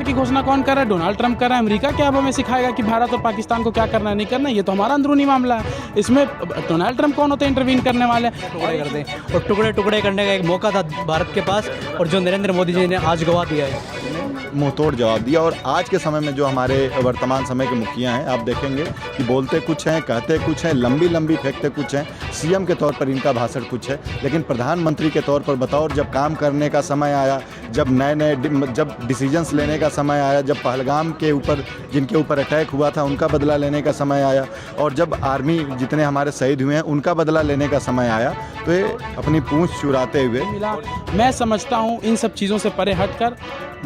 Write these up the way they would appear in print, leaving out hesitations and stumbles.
Fire की घोषणा कौन कर रहा है? डोनाल्ड ट्रंप कर रहा है। अमेरिका क्या अब हमें सिखाएगा कि भारत और पाकिस्तान को क्या करना है नहीं करना है? ये तो हमारा अंदरूनी मामला है। इसमें डोनाल्ड ट्रंप कौन होते हैं इंटरवीन करने वाले? टुकड़े कर दें और टुकड़े टुकड़े करने का एक मौका था भारत के पास, और जो नरेंद्र मोदी जी ने आज गवा दिया है। मुंहतोड़ जवाब दिया। और आज के समय में जो हमारे वर्तमान समय के मुखिया हैं, आप देखेंगे कि बोलते कुछ हैं, कहते कुछ हैं, लंबी लंबी फेंकते कुछ हैं। सीएम के तौर पर इनका भाषण कुछ है, लेकिन प्रधानमंत्री के तौर पर बताओ, जब काम करने का समय आया, जब नए जब डिसीजंस लेने का समय आया, जब पहलगाम के ऊपर जिनके ऊपर अटैक हुआ था उनका बदला लेने का समय आया, और जब आर्मी जितने हमारे शहीद हुए हैं उनका बदला लेने का समय आया, तो ये अपनी पूंछ चुराते हुए मिला। मैं समझता हूँ इन सब चीज़ों से परे हटकर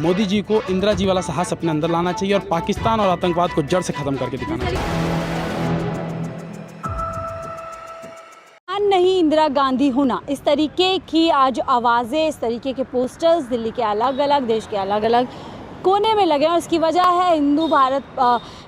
मोदी जी को इंदिरा जी वाला साहस अपने अंदर लाना चाहिए और पाकिस्तान और आतंकवाद को जड़ से ख़त्म करके दिखाना चाहिए। नहीं इंदिरा गांधी होना, इस तरीके की आज आवाज़ें, इस तरीके के पोस्टर्स दिल्ली के अलग अलग, देश के अलग अलग कोने में लगे हैं। और इसकी वजह है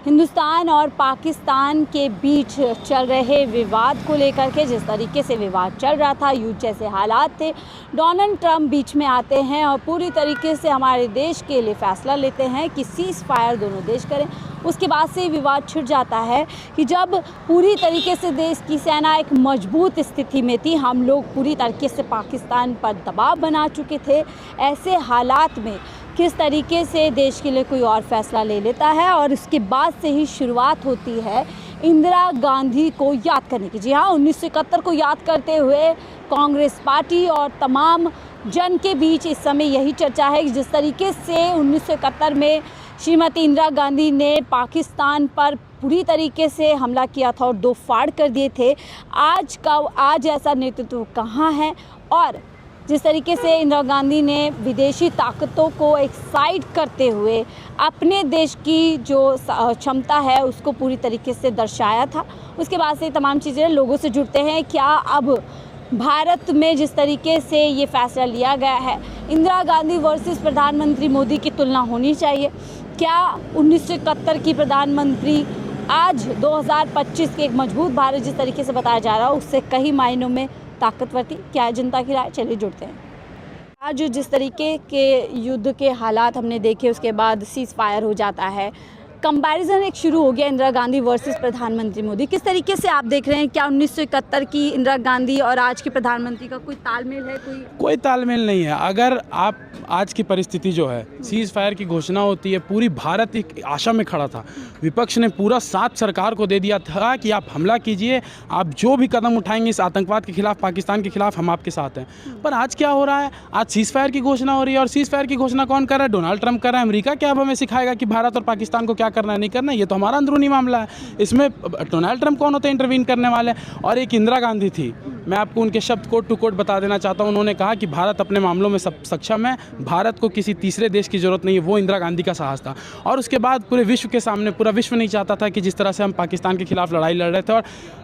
हिंदुस्तान और पाकिस्तान के बीच चल रहे विवाद को लेकर के। जिस तरीके से विवाद चल रहा था, युद्ध जैसे हालात थे, डोनाल्ड ट्रंप बीच में आते हैं और पूरी तरीके से हमारे देश के लिए फ़ैसला लेते हैं कि सीज़ फायर दोनों देश करें। उसके बाद से विवाद छिड़ जाता है कि जब पूरी तरीके से देश की सेना एक मजबूत स्थिति में थी, हम लोग पूरी तरीके से पाकिस्तान पर दबाव बना चुके थे, ऐसे हालात में किस तरीके से देश के लिए कोई और फैसला ले लेता है। और उसके बाद से ही शुरुआत होती है इंदिरा गांधी को याद करने की। जी हाँ, 1971 को याद करते हुए कांग्रेस पार्टी और तमाम जन के बीच इस समय यही चर्चा है कि जिस तरीके से 1971 में श्रीमती इंदिरा गांधी ने पाकिस्तान पर पूरी तरीके से हमला किया था और दो फाड़ कर दिए थे, आज ऐसा नेतृत्व कहाँ है? और जिस तरीके से इंदिरा गांधी ने विदेशी ताकतों को एक साइड करते हुए अपने देश की जो क्षमता है उसको पूरी तरीके से दर्शाया था, उसके बाद से तमाम चीज़ें लोगों से जुड़ते हैं। क्या अब भारत में जिस तरीके से ये फैसला लिया गया है, इंदिरा गांधी वर्सेस प्रधानमंत्री मोदी की तुलना होनी चाहिए? क्या 1971 की प्रधानमंत्री आज 2025 के एक मजबूत भारत जिस तरीके से बताया जा रहा है उससे कई मायनों में ताकतवर थी? क्या है जनता की राय? चलिए जुड़ते हैं। आज जिस तरीके के युद्ध के हालात हमने देखे, उसके बाद सीज़ फायर हो जाता है, कंपैरिजन एक शुरू हो गया इंदिरा गांधी वर्सेस प्रधानमंत्री मोदी। किस तरीके से आप देख रहे हैं? क्या 1971 की इंदिरा गांधी और आज के प्रधानमंत्री का कोई तालमेल है? कोई तालमेल नहीं है। अगर आप आज की परिस्थिति जो है, सीज़ फायर की घोषणा होती है, पूरी भारत एक आशा में खड़ा था, विपक्ष ने पूरा साथ सरकार को दे दिया था कि आप हमला कीजिए, आप जो भी कदम उठाएंगे इस आतंकवाद के खिलाफ, पाकिस्तान के खिलाफ, हम आपके साथ हैं। पर आज क्या हो रहा है? आज सीज़ फायर की घोषणा हो रही है, और सीज़ फायर की घोषणा कौन कर रहा है? डोनाल्ड ट्रंप कर रहा है। अमेरिका क्या अब हमें सिखाएगा कि भारत और पाकिस्तान को क्या करना है नहीं करना है? ये तो हमारा अंदरूनी मामला है। इसमें डोनाल्ड ट्रंप कौन होते हैं इंटरवीन करने वाले? और एक इंदिरा गांधी थी, मैं आपको उनके शब्द कोट टू कोट बता देना चाहता हूँ। उन्होंने कहा कि भारत अपने मामलों में सक्षम है, भारत को किसी तीसरे देश की ज़रूरत नहीं है। वो इंदिरा गांधी का साहस था। और उसके बाद पूरे विश्व के सामने, पूरा विश्व नहीं चाहता था कि जिस तरह से हम पाकिस्तान के खिलाफ लड़ाई लड़ रहे थे, और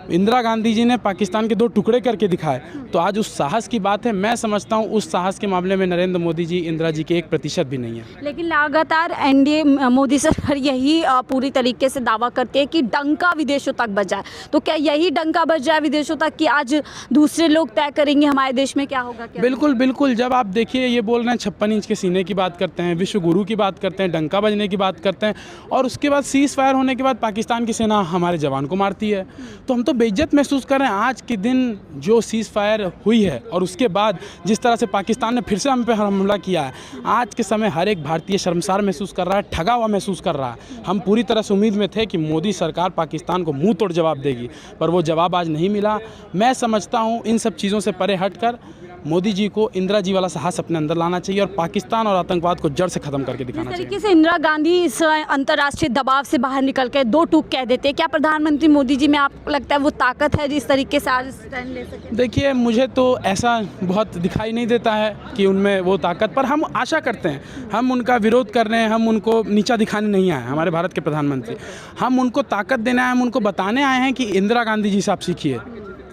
इंदिरा गांधी जी ने पाकिस्तान के दो टुकड़े करके दिखाए। तो आज उस साहस की बात है। मैं समझता हूँ उस साहस के मामले में नरेंद्र मोदी जी, इंदिरा जी के 1% भी नहीं है। लेकिन लगातार एनडीए मोदी सरकार यही पूरी तरीके से दावा करती है कि डंका विदेशों तक बच जाए। तो क्या यही डंका बच जाए विदेशों तक कि आज दूसरे लोग तय करेंगे हमारे देश में क्या होगा? क्या बिल्कुल बिल्कुल। जब आप देखिए, ये बोल रहे हैं 56 इंच के सीने की बात करते हैं, विश्व गुरु की बात करते हैं, डंका बजने की बात करते हैं, और उसके बाद सीज़ फायर होने के बाद पाकिस्तान की सेना हमारे जवान को मारती है, तो हम तो बेइज्जत महसूस कर रहे हैं। आज के दिन जो सीज़ फायर हुई है और उसके बाद जिस तरह से पाकिस्तान ने फिर से हम पे हमला किया है, आज के समय हर एक भारतीय शर्मसार महसूस कर रहा है, ठगा हुआ महसूस कर रहा है। हम पूरी तरह से उम्मीद में थे कि मोदी सरकार पाकिस्तान को मुंह तोड़ जवाब देगी, पर वो जवाब आज नहीं मिला। मैं समझता हूँ इन सब चीज़ों से परे हटकर मोदी जी को इंदिरा जी वाला साहस अपने अंदर लाना चाहिए और पाकिस्तान और आतंकवाद को जड़ से खत्म करके दिखाना चाहिए। इस तरीके से इंदिरा गांधी इस अंतर्राष्ट्रीय दबाव से बाहर निकल के दो टूक कह देते हैं, क्या प्रधानमंत्री मोदी जी में आपको लगता है वो ताकत है जिस तरीके से आज स्टैंड ले सके? देखिए, मुझे तो ऐसा बहुत दिखाई नहीं देता है कि उनमें वो ताकत, पर हम आशा करते हैं। हम उनका विरोध कर रहे हैं, हम उनको नीचा दिखाने नहीं आए। हमारे भारत के प्रधानमंत्री, हम उनको ताकत देने आए, हम उनको बताने आए हैं कि इंदिरा गांधी जी से आप सीखिए,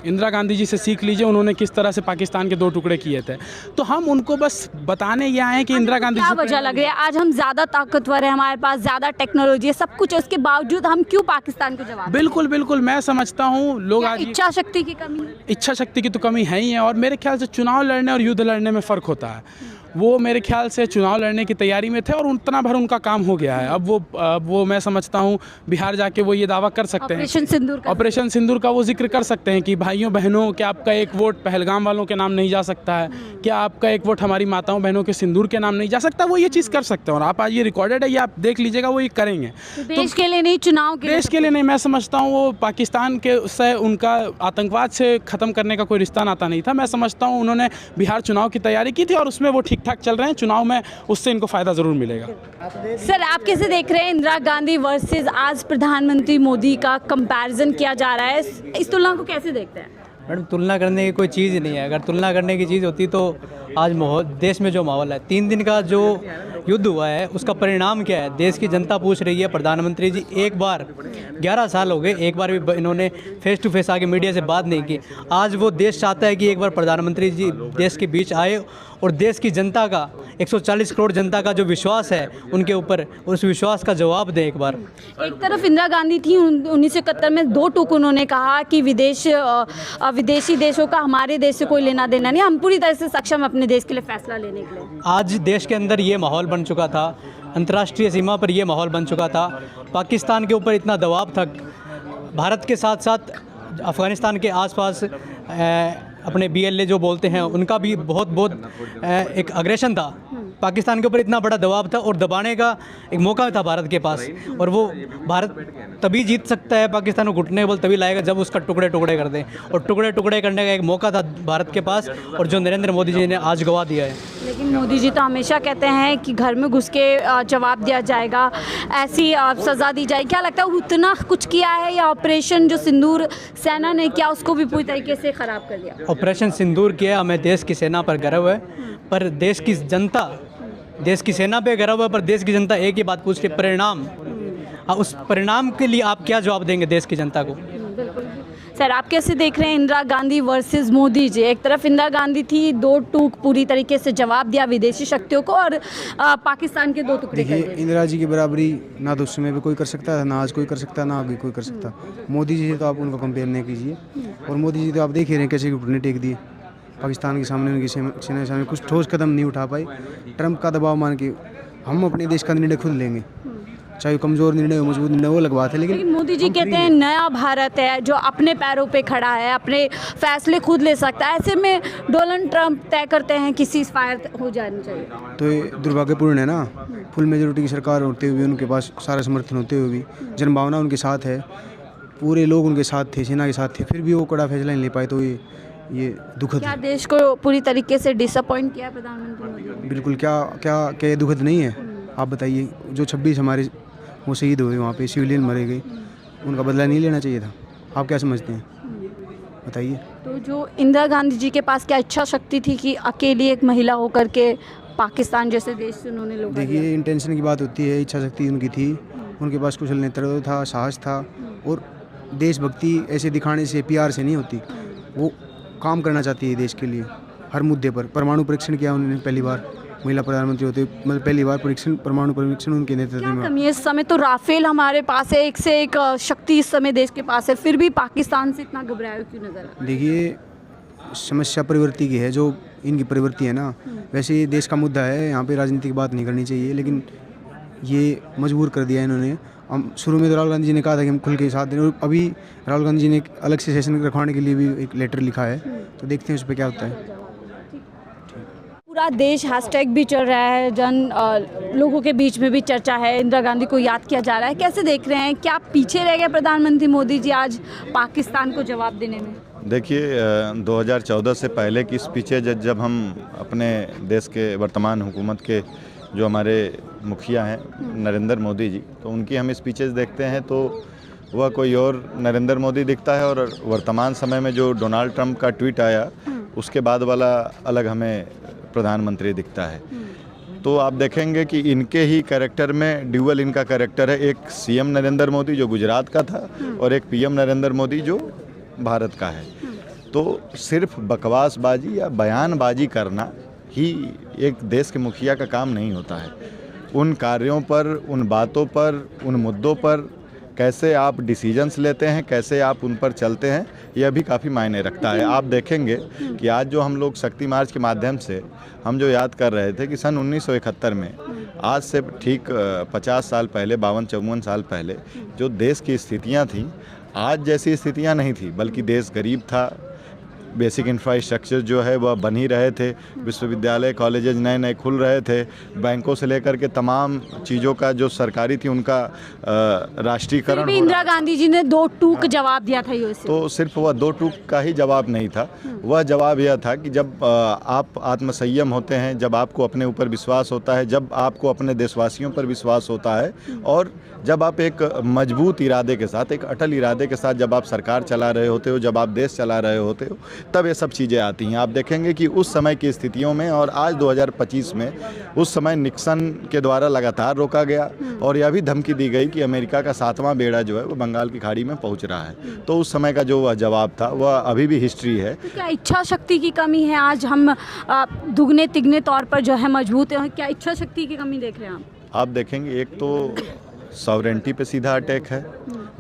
इंदिरा गांधी जी से सीख लीजिए, उन्होंने किस तरह से पाकिस्तान के दो टुकड़े किए थे। तो हम उनको बस बताने ये आए हैं कि इंदिरा गांधी क्या वजह लग रही है आज हम ज़्यादा ताकतवर है, हमारे पास ज़्यादा टेक्नोलॉजी है, सब कुछ है, उसके बावजूद हम क्यों पाकिस्तान को जवाब? बिल्कुल बिल्कुल, मैं समझता हूँ लोग आज इच्छा शक्ति की कमी है। इच्छा शक्ति की तो कमी है ही है, और मेरे ख्याल से चुनाव लड़ने और युद्ध लड़ने में फ़र्क होता है। वो मेरे ख्याल से चुनाव लड़ने की तैयारी में थे और उतना भर उनका काम हो गया है। अब वो मैं समझता हूँ बिहार जाके वो ये दावा कर सकते हैं, ऑपरेशन सिंदूर का वो जिक्र कर सकते हैं कि भाइयों बहनों क्या आपका एक वोट पहलगाम वालों के नाम नहीं जा सकता है, क्या आपका एक वोट हमारी माताओं बहनों के सिंदूर के नाम नहीं जा सकता। वो ये चीज़ कर सकते हैं और आप आज ये रिकॉर्डेड है, ये आप देख लीजिएगा, वो ये करेंगे। देश के लिए नहीं, चुनाव के देश के लिए नहीं, मैं समझता हूँ वो पाकिस्तान के से उनका आतंकवाद से ख़त्म करने का कोई रिश्ता नाता नहीं था। मैं समझता हूँ उन्होंने बिहार चुनाव की तैयारी की थी और उसमें वो ठीक ठाक चल रहे हैं। चुनाव में उससे इनको फ़ायदा ज़रूर मिलेगा। सर, आप कैसे देख रहे हैं इंदिरा गांधी वर्सेस आज प्रधानमंत्री मोदी का कंपैरिजन किया जा रहा है, इस तुलना को कैसे देखते हैं? मैडम, तुलना करने की कोई चीज़ ही नहीं है। अगर तुलना करने की चीज़ होती तो आज देश में जो माहौल है, 3 दिन का जो युद्ध हुआ है उसका परिणाम क्या है, देश की जनता पूछ रही है। प्रधानमंत्री जी एक बार 11 साल हो गए, एक बार भी इन्होंने फेस टू फेस आके मीडिया से बात नहीं की। आज वो देश चाहता है कि एक बार प्रधानमंत्री जी देश के बीच आए और देश की जनता का 140 करोड़ जनता का जो विश्वास है उनके ऊपर, उस विश्वास का जवाब दें एक बार। एक तरफ इंदिरा गांधी थी, 1971 में 2 टूक उन्होंने कहा कि विदेशी देशों का हमारे देश से कोई लेना देना नहीं, हम पूरी तरह से सक्षम अपने देश के लिए फैसला लेने के लिए। आज देश के अंदर ये माहौल बन चुका था, अंतर्राष्ट्रीय सीमा पर ये माहौल बन चुका था, पाकिस्तान के ऊपर इतना दबाव था, भारत के साथ साथ अफ़गानिस्तान के आसपास अपने BLA जो बोलते हैं उनका भी बहुत एक अग्रेशन था। पाकिस्तान के ऊपर इतना बड़ा दबाव था और दबाने का एक मौका था भारत के पास, और वो भारत तभी जीत सकता है, पाकिस्तान को घुटने बल तभी लाएगा जब उसका टुकड़े टुकड़े कर दें, और टुकड़े टुकड़े करने का एक मौका था भारत के पास और जो नरेंद्र मोदी जी ने आज गवा दिया है। लेकिन मोदी जी तो हमेशा कहते हैं कि घर में घुस के जवाब दिया जाएगा, ऐसी सज़ा दी जाएगी। क्या लगता है उतना कुछ किया है या ऑपरेशन जो सिंदूर सेना ने किया उसको भी पूरी तरीके से ख़राब कर दिया? ऑपरेशन सिंदूर किया, हमें देश की सेना पर गर्व है, पर देश की जनता, देश की सेना पे गर्व है, पर देश की जनता एक ही बात पूछ रही है, परिणाम। उस परिणाम के लिए आप क्या जवाब देंगे देश की जनता को? सर, आप कैसे देख रहे हैं इंदिरा गांधी वर्सेस मोदी जी? एक तरफ इंदिरा गांधी थी, 2 टूक पूरी तरीके से जवाब दिया विदेशी शक्तियों को और पाकिस्तान के 2 टुकड़े कर दिए। इंदिरा जी की बराबरी ना तो उस समय भी कोई कर सकता है, ना आज कोई कर सकता है, ना आगे कोई कर सकता। मोदी जी से तो आप उनको कंपेयर नहीं कीजिए। और मोदी जी तो आप देख ही रहे हैं कैसे घुटने टेक दिए पाकिस्तान के सामने, उनकी सेना के सामने कुछ ठोस कदम नहीं उठा पाए। ट्रंप का दबाव मान के हम अपने देश का निर्णय खुद लेंगे, चाहे कमज़ोर निर्णय हो, मजबूत निर्णय, वो अलग बात है। लेकिन मोदी जी कहते हैं नया भारत है जो अपने पैरों पे खड़ा है, अपने फैसले खुद ले सकता है। ऐसे में डोनाल्ड ट्रंप तय करते हैं कि सीज़फायर हो जानी चाहिए, तो ये दुर्भाग्यपूर्ण है ना। फुल मेजोरिटी की सरकार होते हुए, उनके पास सारा समर्थन होते हुए भी, जनभावना उनके साथ है, पूरे लोग उनके साथ थे, सेना के साथ थे, फिर भी वो कड़ा फैसला नहीं ले पाए, तो ये दुखद क्या है। देश को पूरी तरीके से डिसअपॉइंट किया प्रधानमंत्री मोदी? बिल्कुल। क्या ये दुखद नहीं है? आप बताइए, जो 26 हमारे वो शहीद हुए वहाँ पे, सिविलियन मरे गए, उनका बदला नहीं लेना चाहिए था? आप क्या समझते हैं, बताइए? तो जो इंदिरा गांधी जी के पास क्या इच्छा शक्ति थी कि अकेली एक महिला होकर के पाकिस्तान जैसे देश से उन्होंने लोग? देखिए, इंटेंशन की बात होती है, इच्छा शक्ति उनकी थी, उनके पास कुशल नेतृत्व था, साहस था, और देशभक्ति ऐसे दिखाने से, PR से नहीं होती। वो काम करना चाहती है देश के लिए हर मुद्दे पर। परमाणु परीक्षण किया उन्होंने, पहली बार महिला प्रधानमंत्री होते, मतलब पहली बार परमाणु परीक्षण उनके नेतृत्व में। कमी है इस समय? तो राफेल हमारे पास है, एक से एक शक्ति इस समय देश के पास है, फिर भी पाकिस्तान से इतना घबराया क्यों नजर आ रहा है? देखिए, समस्या प्रवृत्ति की है, जो इनकी प्रवृत्ति है ना। वैसे ये देश का मुद्दा है, यहाँ पे राजनीति की बात नहीं करनी चाहिए, लेकिन ये मजबूर कर दिया इन्होंने। हम शुरू में तो राहुल गांधी जी ने कहा था कि हम खुल के साथ दें, और अभी राहुल गांधी जी ने एक अलग से सेशन रखवाने के लिए भी एक लेटर लिखा है, तो देखते हैं उस पर क्या होता है। पूरा देश हैशटैग भी चल रहा है, लोगों के बीच में भी चर्चा है, इंदिरा गांधी को याद किया जा रहा है। कैसे देख रहे हैं, क्या पीछे रह गए प्रधानमंत्री मोदी जी आज पाकिस्तान को जवाब देने में? देखिए, 2014 से पहले की स्पीचेज जब हम अपने देश के वर्तमान हुकूमत के जो हमारे मुखिया हैं नरेंद्र मोदी जी, तो उनकी हम स्पीचेज देखते हैं तो वह कोई और नरेंद्र मोदी दिखता है, और वर्तमान समय में जो डोनाल्ड ट्रंप का ट्वीट आया उसके बाद वाला अलग हमें प्रधानमंत्री दिखता है। तो आप देखेंगे कि इनके ही कैरेक्टर में ड्यूअल इनका कैरेक्टर है, एक CM नरेंद्र मोदी जो गुजरात का था और एक PM नरेंद्र मोदी जो भारत का है। तो सिर्फ बकवासबाजी या बयानबाजी करना ही एक देश के मुखिया का काम नहीं होता है। उन कार्यों पर, उन बातों पर, उन मुद्दों पर कैसे आप डिसीजंस लेते हैं, कैसे आप उन पर चलते हैं, यह भी काफ़ी मायने रखता है। आप देखेंगे कि आज जो हम लोग शक्ति मार्च के माध्यम से हम जो याद कर रहे थे कि सन 1971 में आज से ठीक 50 साल पहले, 52-54 साल पहले जो देश की स्थितियां थीं, आज जैसी स्थितियां नहीं थी, बल्कि देश गरीब था। बेसिक इंफ्रास्ट्रक्चर जो है वह बन ही रहे थे, विश्वविद्यालय कॉलेजेस नए नए खुल रहे थे, बैंकों से लेकर के तमाम चीज़ों का जो सरकारी थी उनका राष्ट्रीयकरण हो रहा। इंदिरा गांधी जी ने 2 टूक जवाब दिया था यूएस। तो सिर्फ वह 2 टूक का ही जवाब नहीं था, वह जवाब यह था कि जब आप आत्मसंयम होते हैं, जब आपको अपने ऊपर विश्वास होता है, जब आपको अपने देशवासियों पर विश्वास होता है और जब आप एक मजबूत इरादे के साथ, एक अटल इरादे के साथ जब आप सरकार चला रहे होते हो, जब आप देश चला रहे होते हो, तब ये सब चीज़ें आती हैं। आप देखेंगे कि उस समय की स्थितियों में और आज 2025 में, उस समय निक्सन के द्वारा लगातार रोका गया और यह भी धमकी दी गई कि अमेरिका का 7वां बेड़ा जो है वो बंगाल की खाड़ी में पहुंच रहा है। तो उस समय का जो वह जवाब था वह अभी भी हिस्ट्री है। तो क्या इच्छा शक्ति की कमी है? आज हम दुगने तिगने तौर पर जो है मजबूत हैं, क्या इच्छा शक्ति की कमी देख रहे हैं आप देखेंगे एक तो सॉवरेंटी पे सीधा अटैक है,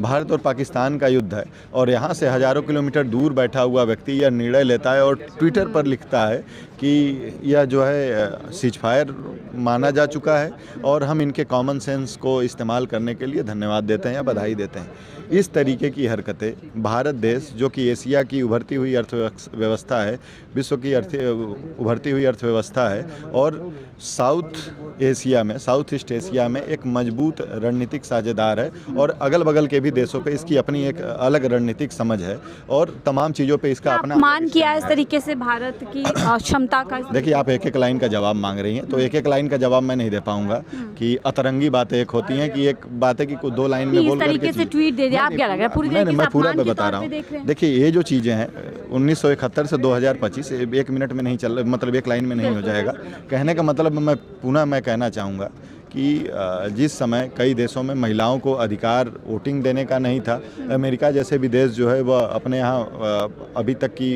भारत और पाकिस्तान का युद्ध है और यहाँ से हज़ारों किलोमीटर दूर बैठा हुआ व्यक्ति यह निर्णय लेता है और ट्विटर पर लिखता है कि यह जो है सीजफायर माना जा चुका है और हम इनके कॉमन सेंस को इस्तेमाल करने के लिए धन्यवाद देते हैं या बधाई देते हैं। इस तरीके की हरकतें भारत देश, जो कि एशिया की उभरती हुई अर्थव्यवस्था है, विश्व की उभरती हुई अर्थव्यवस्था है और साउथ एशिया में, साउथ ईस्ट एशिया में एक मजबूत रणनीतिक साझेदार है और अगल बगल के भी देशों पे इसकी अपनी एक अलग रणनीतिक समझ है और तमाम चीज़ों पे इसका अपना मान किया इस तरीके से भारत की क्षमता का। देखिए, आप एक एक लाइन का जवाब मांग रही हैं, तो एक एक लाइन का जवाब मैं नहीं दे पाऊंगा कि अतरंगी बातें एक होती हैं कि एक बात है कि 2 लाइन में बोल करके से ट्वीट दे दिया। आप क्या लग रहा है? पूरी तरीके से मैं पूरा बता रहा हूँ। देखिए, ये जो चीज़ें हैं 1971 से 2025 1 मिनट में नहीं चल, मतलब एक लाइन में नहीं हो जाएगा। कहने का मतलब मैं कहना चाहूँगा कि जिस समय कई देशों में महिलाओं को अधिकार वोटिंग देने का नहीं था, अमेरिका जैसे भी देश जो है वह अपने यहाँ अभी तक की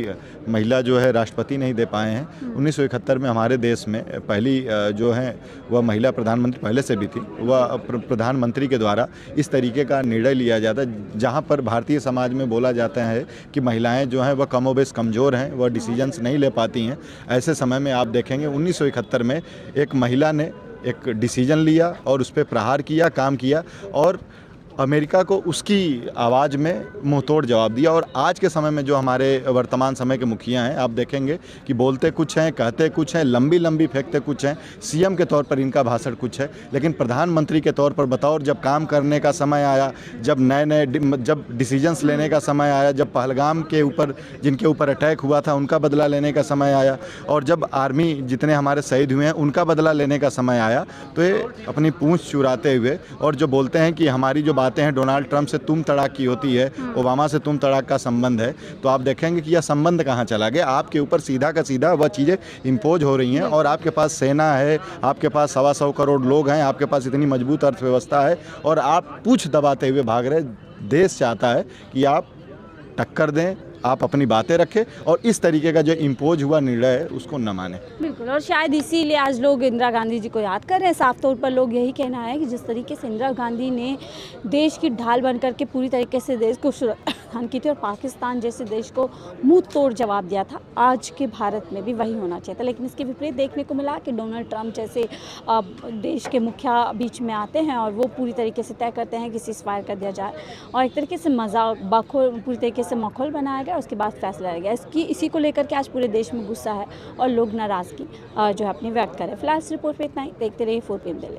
महिला जो है राष्ट्रपति नहीं दे पाए हैं। 1971 में हमारे देश में पहली जो है वह महिला प्रधानमंत्री पहले से भी थी, वह प्रधानमंत्री के द्वारा इस तरीके का निर्णय लिया जाता जहाँ पर भारतीय समाज में बोला जाता है कि महिलाएँ जो हैं वह कमोबेश कमज़ोर हैं, वह डिसीजंस नहीं ले पाती हैं। ऐसे समय में आप देखेंगे 1971 में एक महिला ने एक डिसीजन लिया और उस पर प्रहार किया, काम किया और अमेरिका को उसकी आवाज़ में मुंहतोड़ जवाब दिया। और आज के समय में जो हमारे वर्तमान समय के मुखिया हैं, आप देखेंगे कि बोलते कुछ हैं, कहते कुछ हैं, लंबी लंबी फेंकते कुछ हैं। सीएम के तौर पर इनका भाषण कुछ है, लेकिन प्रधानमंत्री के तौर पर बतौर जब काम करने का समय आया, जब जब डिसीजंस लेने का समय आया, जब पहलगाम के ऊपर जिनके ऊपर अटैक हुआ था उनका बदला लेने का समय आया और जब आर्मी जितने हमारे शहीद हुए हैं उनका बदला लेने का समय आया, तो ये अपनी पूंछ चुराते हुए और जो बोलते हैं कि हमारी जो बातें हैं डोनाल्ड ट्रंप से तुम तड़ाक की होती है, ओबामा से तुम तड़ाक का संबंध है, तो आप देखेंगे कि यह संबंध कहाँ चला गया। आपके ऊपर सीधा का सीधा वह चीज़ें इम्पोज हो रही हैं और आपके पास सेना है, आपके पास 125 करोड़ लोग हैं, आपके पास इतनी मजबूत अर्थव्यवस्था है और आप पूंछ दबाते हुए भाग रहे। देश चाहता है कि आप टक्कर दें, आप अपनी बातें रखें और इस तरीके का जो इम्पोज हुआ निर्णय है उसको न माने। बिल्कुल, और शायद इसीलिए आज लोग इंदिरा गांधी जी को याद कर रहे हैं। साफ तौर पर लोग यही कहना है कि जिस तरीके से इंदिरा गांधी ने देश की ढाल बन करके पूरी तरीके से देश को सुरक्षान की थी और पाकिस्तान जैसे देश को मुंह तोड़ जवाब दिया था, आज के भारत में भी वही होना चाहिए था। लेकिन इसके विपरीत देखने को मिला कि डोनाल्ड ट्रंप जैसे देश के मुखिया बीच में आते हैं और वो पूरी तरीके से तय करते हैं कि सीज़फायर कर दिया जाए और एक तरीके से पूरी तरीके से माहौल बनाया गया, उसके बाद फैसला लिया गया। इसी को लेकर के आज पूरे देश में गुस्सा है और लोग नाराज़गी जो है अपनी व्यक्त करें। फिलहाल इस रिपोर्ट पे इतना ही। देखते रहिए 4 PM दिल्ली।